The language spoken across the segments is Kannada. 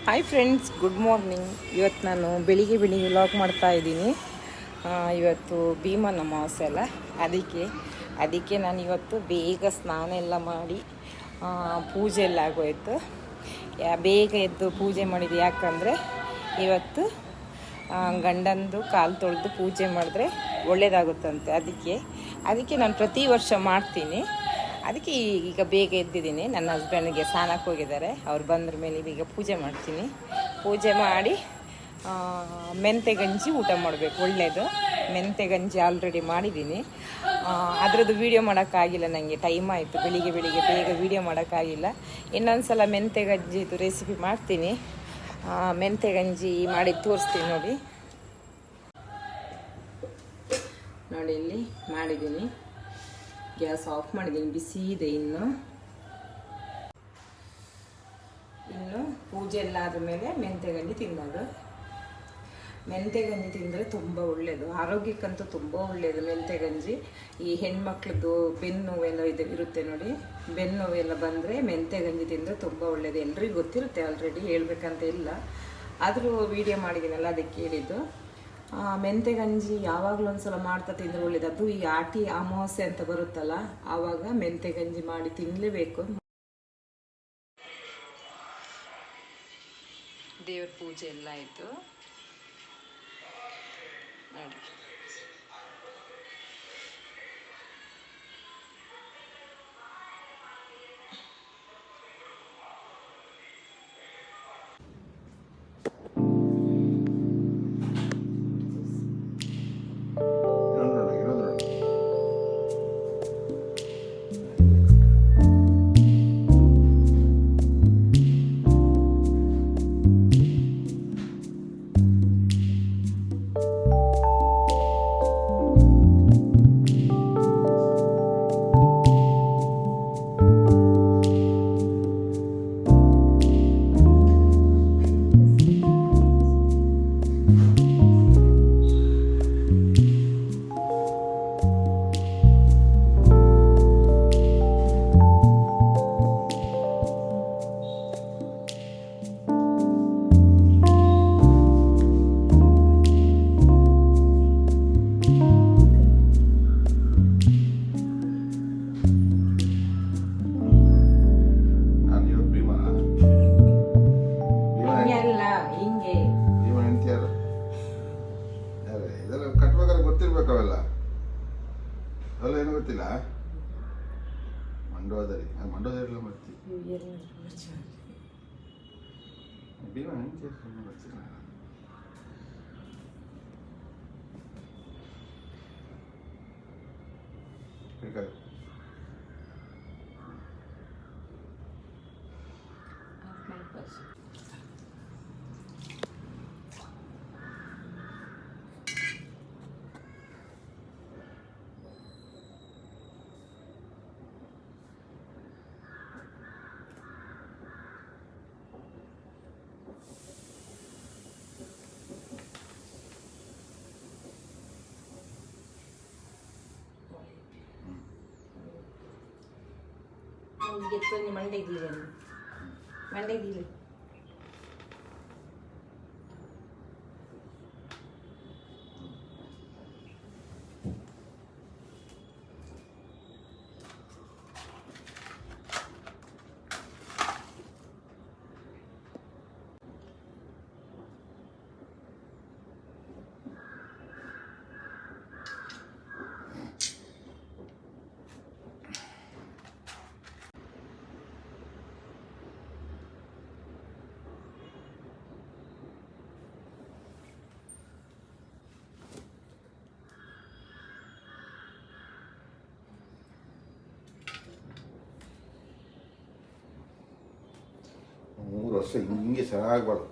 Hi friends, good morning. ಇವತ್ತು ನಾನು ಬೆಳಿಗ್ಗೆ ವ್ಲಾಗ್ ಮಾಡ್ತಾ ಇದ್ದೀನಿ. ಇವತ್ತು ಭೀಮನ ಅಮಾವಾಸ್ಯೆ ಅಲ್ಲ, ಅದಕ್ಕೆ ನಾನು ಇವತ್ತು ಬೇಗ ಸ್ನಾನ ಎಲ್ಲ ಮಾಡಿ ಪೂಜೆ ಎಲ್ಲ ಆಗೋಯ್ತು. ಬೇಗ ಎದ್ದು ಪೂಜೆ ಮಾಡಿದ್ದು ಯಾಕಂದರೆ ಇವತ್ತು ಗಂಡಂದು ಕಾಲು ತೊಳೆದು ಪೂಜೆ ಮಾಡಿದ್ರೆ ಒಳ್ಳೆಯದಾಗುತ್ತಂತೆ. ಅದಕ್ಕೆ ನಾನು ಪ್ರತಿ ವರ್ಷ ಮಾಡ್ತೀನಿ. ಅದಕ್ಕೆ ಈಗ ಬೇಗ ಎದ್ದಿದ್ದೀನಿ. ನನ್ನ ಹಸ್ಬೆಂಡ್ಗೆ ಸ್ನಾನಕ್ಕೆ ಹೋಗಿದ್ದಾರೆ. ಅವ್ರು ಬಂದ್ರ ಮೇಲೆ ಈಗ ಪೂಜೆ ಮಾಡ್ತೀನಿ. ಪೂಜೆ ಮಾಡಿ ಮೆಂತೆ ಗಂಜಿ ಊಟ ಮಾಡಬೇಕು, ಒಳ್ಳೆಯದು. ಮೆಂತೆ ಗಂಜಿ ಆಲ್ರೆಡಿ ಮಾಡಿದ್ದೀನಿ. ಅದರದ್ದು ವೀಡಿಯೋ ಮಾಡೋಕ್ಕಾಗಿಲ್ಲ, ನನಗೆ ಟೈಮ್ ಆಯಿತು. ಬೆಳಿಗ್ಗೆ ಬೇಗ ವೀಡಿಯೋ ಮಾಡೋಕ್ಕಾಗಿಲ್ಲ. ಇನ್ನೊಂದು ಸಲ ಮೆಂತೆ ಗಂಜಿದು ರೆಸಿಪಿ ಮಾಡ್ತೀನಿ. ಮೆಂತೆ ಗಂಜಿ ಮಾಡಿ ತೋರಿಸ್ತೀನಿ ನೋಡಿ. ಇಲ್ಲಿ ಮಾಡಿದ್ದೀನಿ. ಗ್ಯಾಸ್ ಆಫ್ ಮಾಡಿದ್ದೀನಿ, ಬಿಸಿ ಇದೆ. ಇನ್ನು ಪೂಜೆ ಎಲ್ಲ ಆದಮೇಲೆ ಮೆಂತೆ ಗಂಜಿ ತಿನ್ನೋದು. ಮೆಂತೆ ಗಂಜಿ ತಿಂದರೆ ತುಂಬ ಒಳ್ಳೆಯದು, ಆರೋಗ್ಯಕ್ಕಂತೂ ತುಂಬ ಒಳ್ಳೆಯದು ಮೆಂತೆ ಗಂಜಿ. ಈ ಹೆಣ್ಮಕ್ಳದ್ದು ಬೆನ್ನು ನೋವೆಲ್ಲ ಇರುತ್ತೆ ನೋಡಿ, ಬೆನ್ನು ನೋವೆಲ್ಲ ಬಂದರೆ ಮೆಂತೆ ಗಂಜಿ ತಿಂದರೆ ತುಂಬ ಒಳ್ಳೆಯದು. ಎಲ್ರಿಗೂ ಗೊತ್ತಿರುತ್ತೆ ಆಲ್ರೆಡಿ, ಹೇಳ್ಬೇಕಂತ ಇಲ್ಲ. ಆದರೂ ವಿಡಿಯೋ ಮಾಡಿದ್ದೀನಲ್ಲ, ಅದಕ್ಕೆ ಹೇಳಿದ್ದು. ಮೆಂತೆ ಗಂಜಿ ಯಾವಾಗಲೂ ಒಂದ್ಸಲ ಮಾಡ್ತಾ ತಿಂದರೆ ಒಳ್ಳೇದು. ಅದು ಈ ಆಟಿ ಅಮಾವಾಸ್ಯೆ ಅಂತ ಬರುತ್ತಲ್ಲ, ಆವಾಗ ಮೆಂತೆ ಗಂಜಿ ಮಾಡಿ ತಿನ್ನಲೇಬೇಕು. ದೇವ್ರ ಪೂಜೆ ಎಲ್ಲ ಆಯಿತು ನೋಡಿ. ಗೊತ್ತಿರ್ಬೇಕವೆಲ್ಲ ಅವೆಲ್ಲ ಏನು ಗೊತ್ತಿಲ್ಲ. ಮಂಡೋದರಿ ಎಲ್ಲ ಮಾಡ್ತೀವಿ. ಭೀಮ ಗೊತ್ತಿಲ್ಲ. ಮಂಡೆಗಿಲ್ಲ ವರ್ಷ ಹಿಂಗೆ ಚೆನ್ನಾಗಬಾರ್ದು.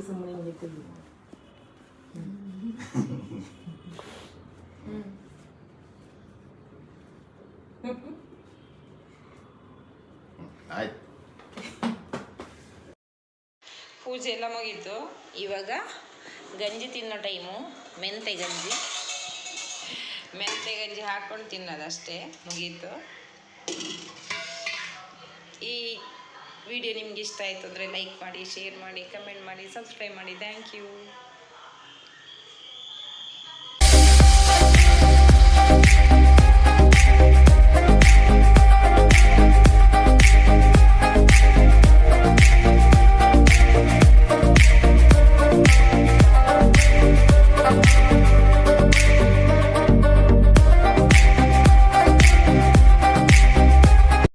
ಸುಮ್ಮನೆ ಆಯ್ತು. ಪೂಜೆ ಎಲ್ಲ ಮುಗೀತು. ಇವಾಗ ಗಂಜಿ ತಿನ್ನೋ ಟೈಮು. ಮೆಂತೆ ಗಂಜಿ ಹಾಕ್ಕೊಂಡು ತಿನ್ನೋದಷ್ಟೇ, ಮುಗೀತು. ಈ ವಿಡಿಯೋ ನಿಮ್ಗೆ ಇಷ್ಟ ಆಯಿತು ಅಂದರೆ ಲೈಕ್ ಮಾಡಿ, ಶೇರ್ ಮಾಡಿ, ಕಮೆಂಟ್ ಮಾಡಿ, ಸಬ್ಸ್ಕ್ರೈಬ್ ಮಾಡಿ. Thank you.